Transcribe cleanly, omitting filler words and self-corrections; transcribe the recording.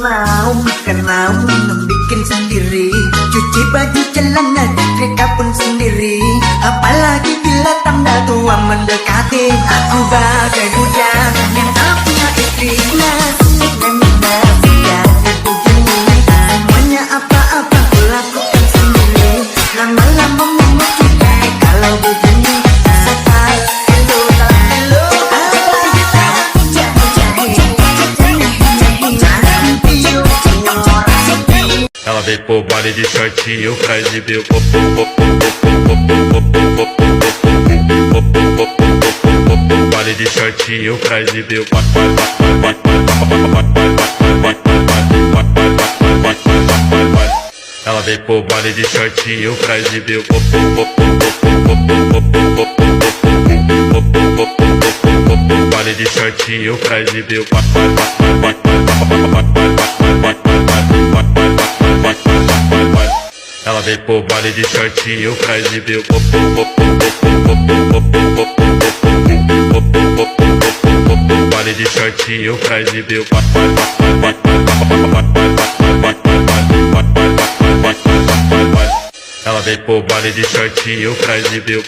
makan mau minum bikin sendiri, cuci baju celana setrika pun sendiri. Apalagi bila tanda tua mendekati, aku bagai budak yang tak punya istri. Nasib dan nasib dan begini, semuanya apa-apa ku lakukan sendiri. Lama-lama membutuhkan kalau begini. Ela vem pro baile de shortinho pra exibir o baile de shortinho pra exibir o ela vem pro baile de shortinho pra exibir o baile de shortinho pra exibir o ela vem pro baile de shortinho pra exibir o baile de shortinho pra exibir o ela vem pro baile de shortinho pra exibir o